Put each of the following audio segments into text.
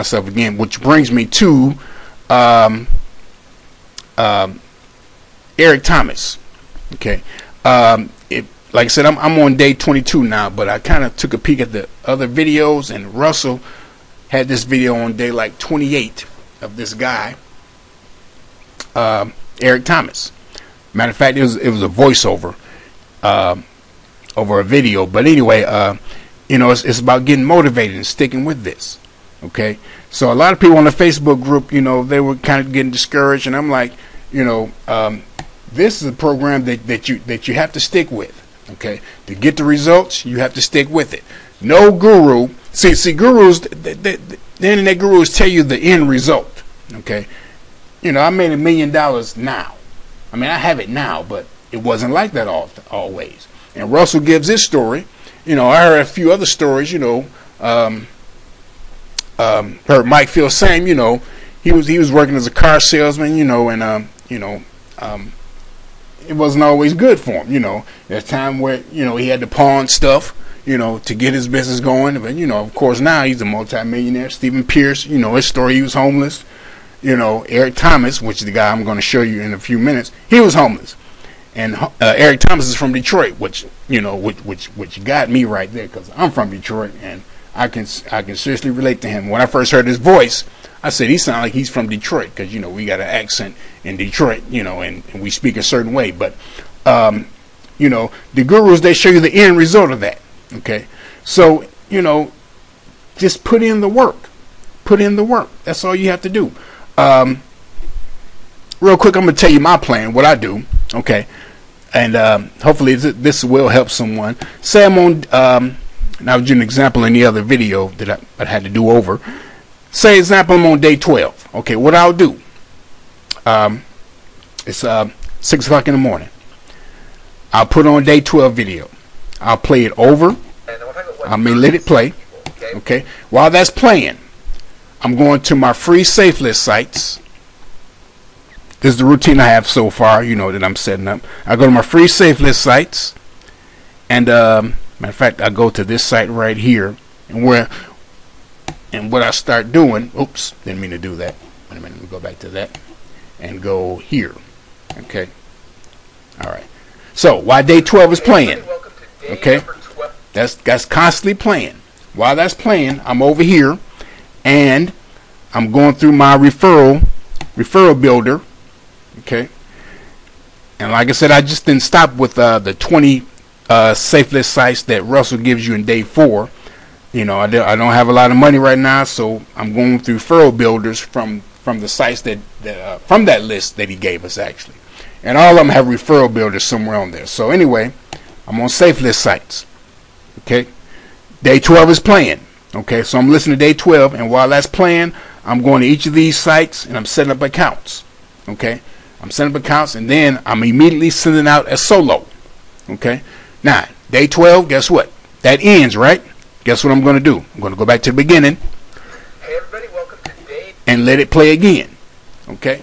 myself again, which brings me to um, Eric Thomas. Okay, like I said, I'm on day 22 now, but I kind of took a peek at the other videos, and Russell had this video on day like 28 of this guy, Eric Thomas. Matter of fact, it was a voiceover over a video. But anyway, it's about getting motivated and sticking with this. Okay, so a lot of people on the Facebook group, they were kind of getting discouraged, and I'm like, this is a program that you have to stick with. Okay, to get the results, you have to stick with it. No guru. See, gurus, the internet gurus tell you the end result. Okay, I made $1 million now. I mean, I have it now, but it wasn't like that always. And Russell gives his story. I heard a few other stories. Heard Mike feel the same. He was working as a car salesman. It wasn't always good for him. There's time where he had to pawn stuff, to get his business going. But of course, now he's a multi-millionaire. Stephen Pierce, his story, he was homeless. Eric Thomas, which is the guy I'm going to show you in a few minutes, he was homeless. And Eric Thomas is from Detroit, which got me right there, because I'm from Detroit, and I can seriously relate to him. When I first heard his voice, I said he sounds like he's from Detroit, because we got an accent in Detroit, and we speak a certain way. But the gurus, they show you the end result of that. Okay, so just put in the work. Put in the work. That's all you have to do. Real quick, I'm going to tell you my plan, what I do. Okay, and hopefully this will help someone. Say I'm on, and I'll give you an example in the other video that I had to do over. Say, example, I'm on day 12. Okay, what I'll do, it's 6 o'clock in the morning. I'll put on day 12 video. I'll play it over. I may let it play. Okay, while that's playing, I'm going to my free safe list sites. This is the routine I have so far, that I'm setting up. I go to my free safe list sites, and matter of fact, I go to this site right here, and what I start doing. Oops, didn't mean to do that. Wait a minute, let me go back to that and go here. Okay, all right. So while day 12 is playing, okay, that's constantly playing. While that's playing, I'm over here, and I'm going through my referral builder. Okay, and like I said, I just didn't stop with the 20 safe list sites that Russell gives you in day 4. I don't have a lot of money right now, so I'm going through referral builders from the sites that from that list that he gave us, actually, and all of them have referral builders somewhere on there. So anyway, I'm on safe list sites. Okay, day 12 is playing. Okay, so I'm listening to day 12, and while that's playing, I'm going to each of these sites and I'm setting up accounts. Okay, I'm setting up accounts, and then I'm immediately sending out a solo. Okay, now day 12, guess what? That ends, right? Guess what I'm going to do? I'm going to go back to the beginning. Hey everybody, welcome to day. And let it play again. Okay,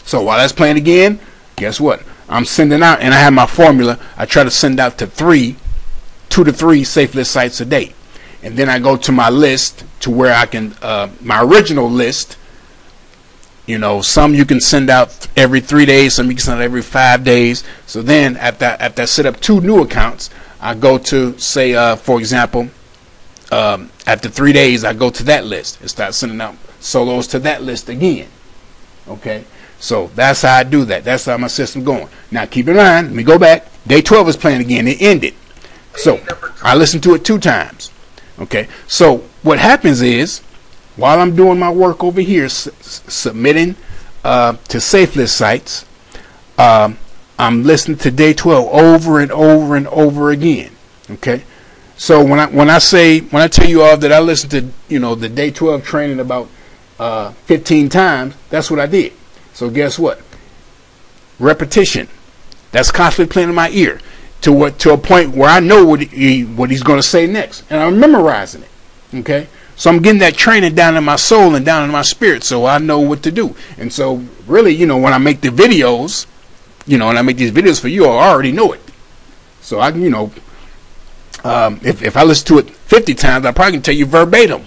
so while that's playing again, guess what? I'm sending out, and I have my formula. I try to send out to 2 to 3 safe list sites a day. And then I go to my list to where I can, my original list, some you can send out every 3 days, some you can send out every 5 days. So then after I set up 2 new accounts, I go to, say, for example, after 3 days, I go to that list and start sending out solos to that list again. Okay, so that's how I do that. That's how my system going. Now keep in mind, let me go back. Day 12 is playing again. It ended. So I listened to it 2 times. Okay, so what happens is, while I'm doing my work over here, submitting to safe list sites, I'm listening to day 12 over and over and over again. Okay, so when I tell you all that I listened to the day 12 training about 15 times, that's what I did. So guess what? Repetition. That's constantly playing in my ear to a point where I know what he's going to say next, and I'm memorizing it. Okay, so I'm getting that training down in my soul and down in my spirit, so I know what to do. And so really, when I make the videos, and I make these videos for you, I already know it. So I can, if I listen to it 50 times, I probably can tell you verbatim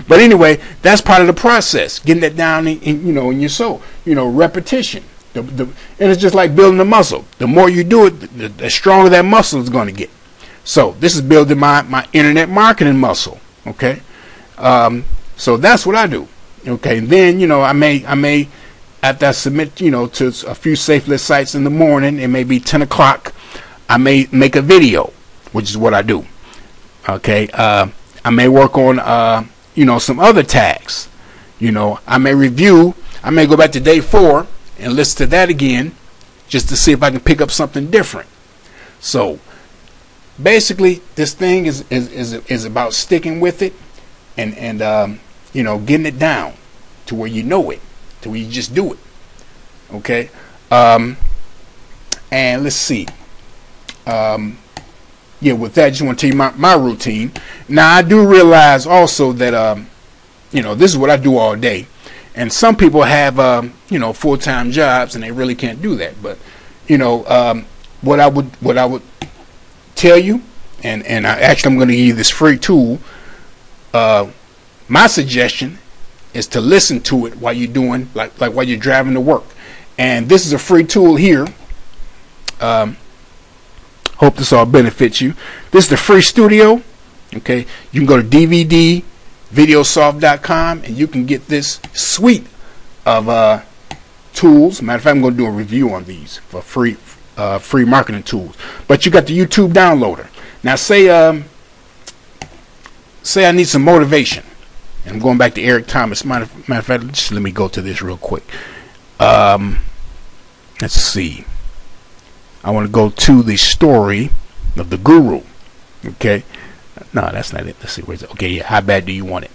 But anyway, that's part of the process, getting that down in you know, in your soul. You know, repetition. And it's just like building a muscle. The more you do it, the stronger that muscle is going to get. So this is building my internet marketing muscle. Okay, so that's what I do. Okay, and then, you know, I may after I submit, you know, to a few safe list sites in the morning, it may be 10 o'clock, I may make a video, which is what I do. Okay, I may work on you know, some other tags. You know, I may go back to day 4 and listen to that again, just to see if I can pick up something different. So basically, this thing is about sticking with it, and you know, getting it down to where you know it, to where you just do it. Okay, and let's see. Yeah, with that, I just want to tell you my routine. Now, I do realize also that you know, this is what I do all day, and some people have you know, full-time jobs and they really can't do that. But you know, what I would tell you, and I'm going to give you this free tool. My suggestion is to listen to it while you're doing, like while you're driving to work. And this is a free tool here. Hope this all benefits you. This is the free studio. Okay, you can go to dvdvideosoft.com and you can get this suite of tools. Matter of fact, I'm going to do a review on these for free marketing tools. But you got the YouTube downloader. Now, say I need some motivation. And I'm going back to Eric Thomas. Matter of fact, just let me go to this real quick. Let's see. I want to go to the story of the guru. Okay. No, that's not it. Let's see. Where's it? Okay, yeah. How bad do you want it?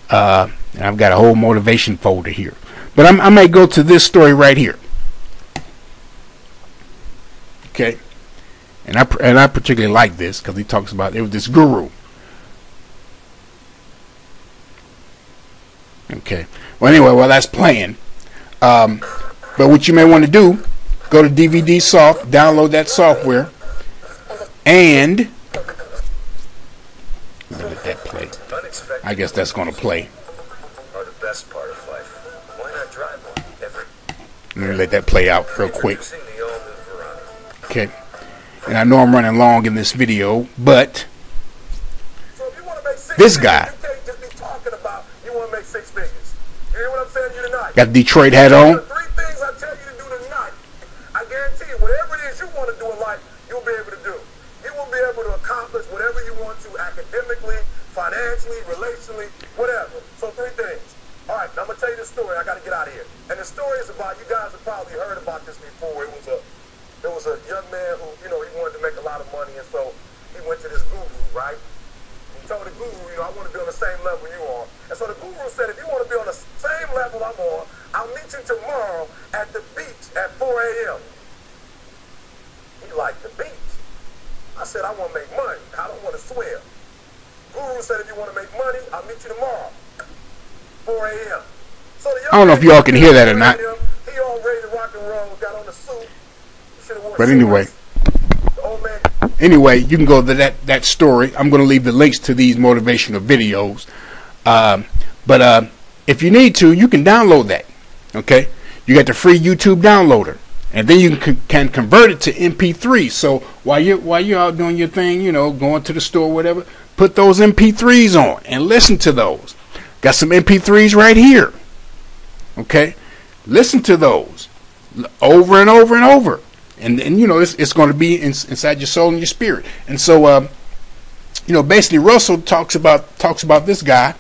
And I've got a whole motivation folder here. But I may go to this story right here. Okay. And I particularly like this because he talks about it was this guru. Okay. Well, anyway, while that's playing, but what you may want to do, go to DVD Soft, download that software, and let that play. I guess that's going to play. Are the best part of life. Why not drive one every? Let me let that play out real quick. Okay. And I know I'm running long in this video, but this guy got the Detroit hat on. 3 things I tell you to do tonight. I guarantee you, whatever it is you want to do in life, you'll be able to do. You will be able to accomplish whatever you want to, academically, financially, relationally, whatever. So 3 things. All right, now I'm gonna tell you the story. I got to get out of here. And the story is about, you guys have probably heard about this before. It was a young man who, you know, he wanted to make a lot of money, and so he went to this guru, right? He told the guru, you know, I want to be on the same level you are. And so the guru said, if you want to be on the same level I'm on, I'll meet you tomorrow at the beach at 4 a.m. He liked the beach. I said, I want to make money. I don't want to swim. Guru said, if you want to make money, I'll meet you tomorrow, 4 a.m. So the young I don't know if y'all can hear that or not. He all ready to rock and roll, got on the suit. But anyway, you can go to that story. I'm going to leave the links to these motivational videos. But if you need to, you can download that. Okay, you got the free YouTube downloader, and then you can convert it to MP3. So while you're out doing your thing, you know, going to the store, whatever, put those MP3s on and listen to those. Got some MP3s right here. Okay, listen to those over and over and over. And you know, it's going to be inside your soul and your spirit. And so you know, basically Russell talks about this guy.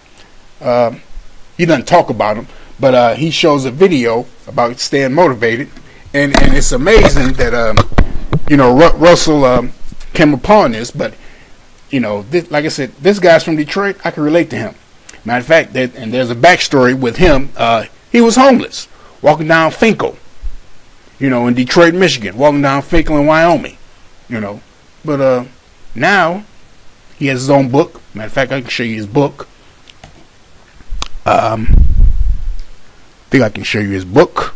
He doesn't talk about him, but he shows a video about staying motivated, and it's amazing that you know, Russell came upon this. But you know, like I said, this guy's from Detroit. I can relate to him. Matter of fact, and there's a backstory with him. He was homeless, walking down Finkel, you know, in Detroit, Michigan, walking down Finkel in Wyoming, you know. But now he has his own book. Matter of fact, I can show you his book. I think I can show you his book.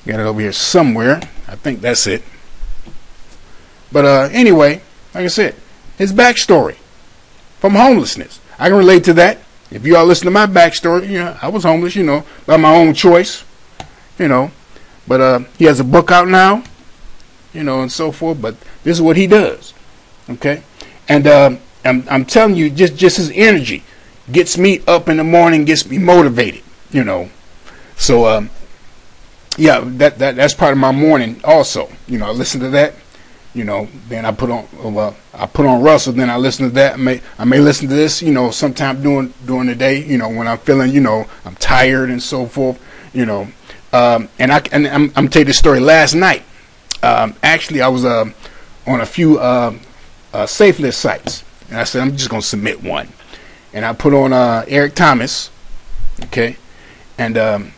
Got it over here somewhere. I think that's it. But anyway, like I said, his backstory. from homelessness. I can relate to that. If you all listen to my backstory, you know, I was homeless, you know, by my own choice, you know. But he has a book out now, you know, and so forth. But this is what he does, okay? And I'm telling you, just his energy gets me up in the morning, gets me motivated, you know. So yeah, that's part of my morning also. You know, I listen to that. You know, then I put on Russell. Then I listen to that. I may listen to this. You know, sometime during the day. You know, when I'm feeling, you know, I'm tired and so forth. You know, and I'm telling you this story. Last night, actually, I was on a few safe list sites, and I said I'm just gonna submit one, and I put on Eric Thomas. Okay, and matter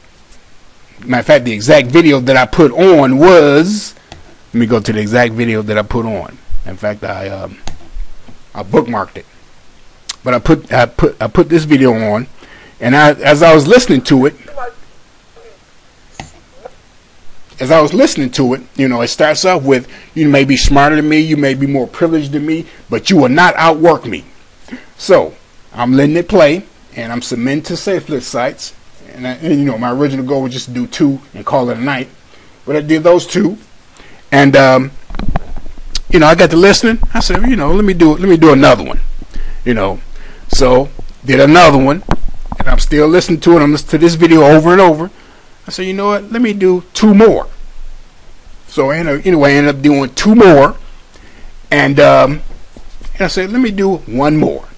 of fact, the exact video that I put on was. Let me go to the exact video that I put on. In fact, I bookmarked it. But I put this video on, and as I was listening to it, you know, it starts off with, you may be smarter than me, you may be more privileged than me, but you will not outwork me. So I'm letting it play, and I'm submitting to safe list sites, and you know, my original goal was just to do 2 and call it a night, but I did those 2. And you know, I got to listening. I said, you know, let me do another one. You know, so did another one, and I'm still listening to it. I'm listening to this video over and over. I said, you know what? Let me do 2 more. So anyway, I ended up doing 2 more, and I said, let me do 1 more.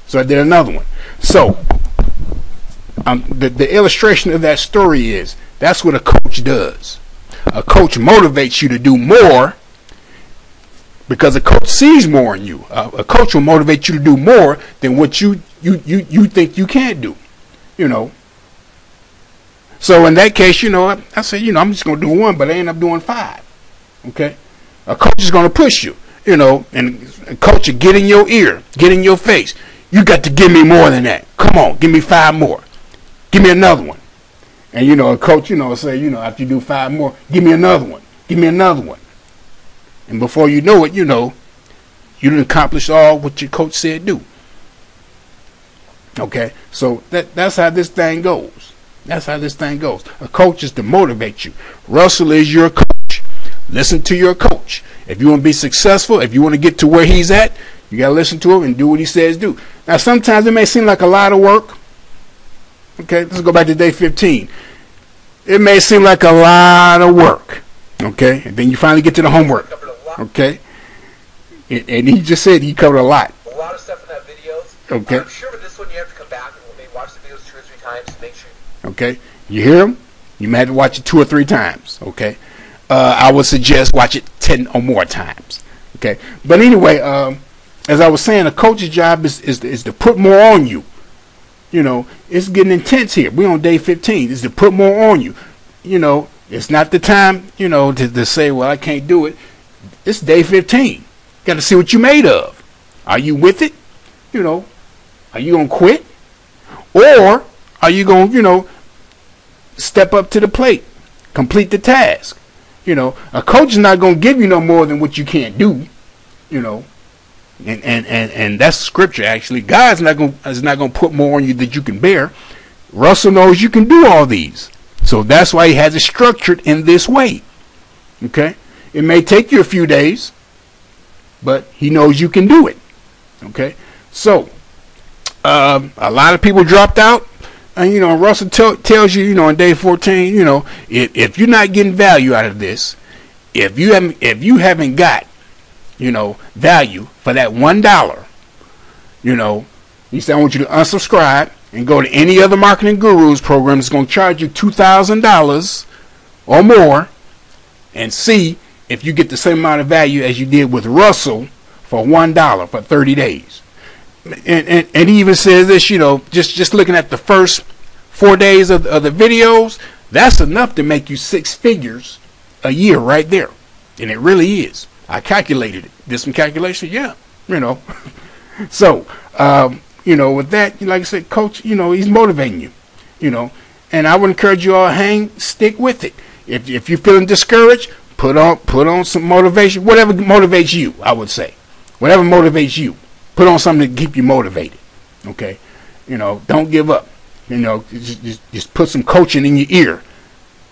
So I did another one. So the illustration of that story is that's what a coach does. A coach motivates you to do more because a coach sees more in you. A coach will motivate you to do more than what you think you can't do. You know. So in that case, you know, I said, you know, I'm just going to do 1, but I end up doing 5. Okay. A coach is going to push you. You know, and a coach will get in your ear, get in your face. You got to give me more than that. Come on, give me 5 more. Give me another one. And, you know, a coach, you know, say, you know, after you do 5 more, give me another one. Give me another one. And before you know it, you know, you didn't accomplish all what your coach said do. Okay? So that's how this thing goes. That's how this thing goes. A coach is to motivate you. Russell is your coach. Listen to your coach. If you want to be successful, if you want to get to where he's at, you got to listen to him and do what he says do. Now, sometimes it may seem like a lot of work. Okay, let's go back to day 15. It may seem like a lot of work. Okay, and then you finally get to the homework. Okay, and he just said he covered a lot. A lot of stuff in that video. Okay. I'm sure with this one you have to come back and maybe watch the videos 2 or 3 times to make sure. Okay, you hear him? You may have to watch it 2 or 3 times. Okay, I would suggest watch it 10 or more times. Okay, but anyway, as I was saying, a coach's job is to put more on you. You know, it's getting intense here. We're on day 15. It's to put more on you. You know, it's not the time, you know, to say, well, I can't do it. It's day 15. Got to see what you're made of. Are you with it? You know, are you going to quit? Or are you going to, you know, step up to the plate, complete the task? You know, a coach is not going to give you no more than what you can't do, you know. And that's scripture actually. God's not going to put more on you that you can bear. Russell knows you can do all these. So that's why he has it structured in this way. Okay? It may take you a few days, but he knows you can do it. Okay? So a lot of people dropped out. And you know, Russell tells you, you know, on day 14, you know, if you're not getting value out of this, if you haven't got, you know, value for that $1, you know, he said, I want you to unsubscribe and go to any other marketing gurus program that's going to charge you $2,000 or more and see if you get the same amount of value as you did with Russell for $1 for 30 days. And he even says this, you know, just looking at the first 4 days of the videos, that's enough to make you 6 figures a year right there. And it really is. I calculated it. Did some calculation, yeah, you know. So, you know, with that, like I said, coach, you know, he's motivating you, you know. And I would encourage you all, stick with it. If you're feeling discouraged, put on some motivation, whatever motivates you, I would say. Whatever motivates you, Put on something to keep you motivated. Okay, you know, don't give up. You know, just put some coaching in your ear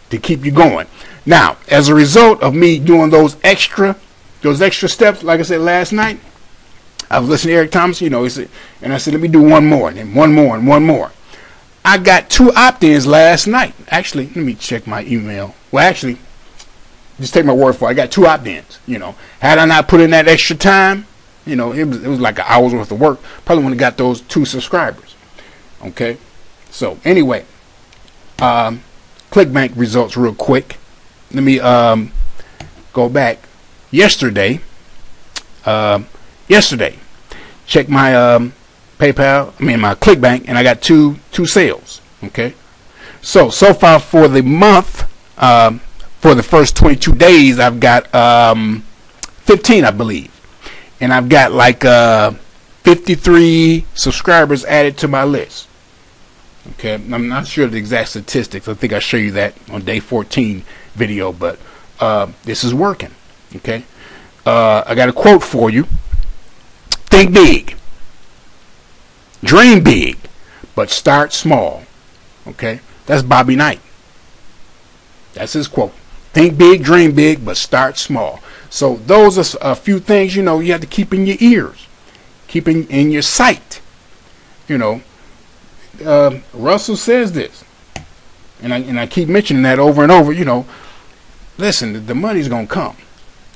to keep you going. Now, as a result of me doing those extra steps, like I said last night, I was listening to Eric Thomas, you know, and I said, let me do one more, and then one more, and one more. I got 2 opt-ins last night. Actually, let me check my email. Well, actually, just take my word for it. I got 2 opt-ins. You know, had I not put in that extra time, you know, it was like an hour's worth of work. Probably would have got those 2 subscribers. Okay. So anyway, ClickBank results real quick. Let me go back. Yesterday, check my PayPal. My ClickBank, and I got two sales. Okay. So far for the month, for the first 22 days, I've got 15, I believe, and I've got like 53 subscribers added to my list. Okay, I'm not sure of the exact statistics. I think I'll show you that on day 14 video, but this is working. Okay, I got a quote for you. Think big, dream big, but start small. Okay, that's Bobby Knight. That's his quote. Think big, dream big, but start small. So those are a few things, you know, you have to keep in your ears, keep in your sight. You know, Russell says this, and I keep mentioning that over and over. You know, listen, the money's gonna come.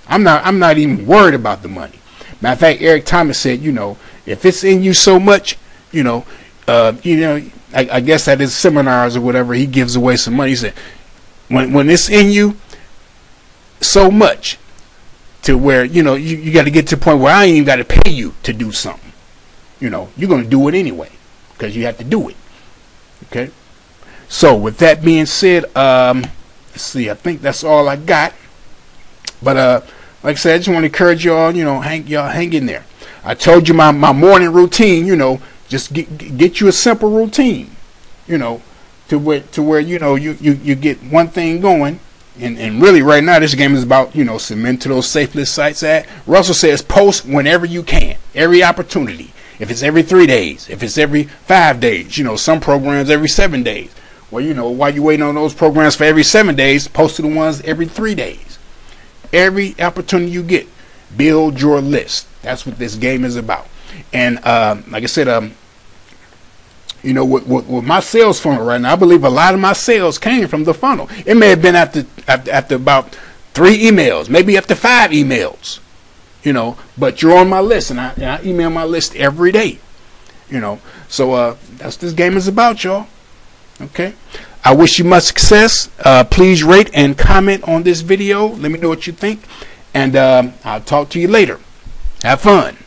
I'm not even worried about the money. Matter of fact, Eric Thomas said, you know, if it's in you so much, you know, I guess at his seminars or whatever, he gives away some money. He said, when it's in you so much to where, you know, you got to get to the point where I ain't even got to pay you to do something. You know, you're going to do it anyway because you have to do it. Okay. So with that being said, let's see, I think that's all I got. But like I said, I just want to encourage y'all, you know, hang in there. I told you my morning routine, you know, just get you a simple routine, you know, to where you know you get one thing going, and really right now this game is about, you know, submitting to those safe list sites. Russell says post whenever you can, every opportunity. If it's every 3 days, if it's every 5 days, you know, some programs every 7 days. Well, you know, while you're waiting on those programs for every 7 days, post to the ones every 3 days. Every opportunity you get, build your list. That's what this game is about. And like I said, you know, with my sales funnel right now, I believe a lot of my sales came from the funnel. It may have been after about 3 emails, maybe after 5 emails, you know, but you're on my list, and I email my list every day, you know. So that's what this game is about, y'all. Okay. I wish you much success. Please rate and comment on this video. Let me know what you think, and I'll talk to you later. Have fun.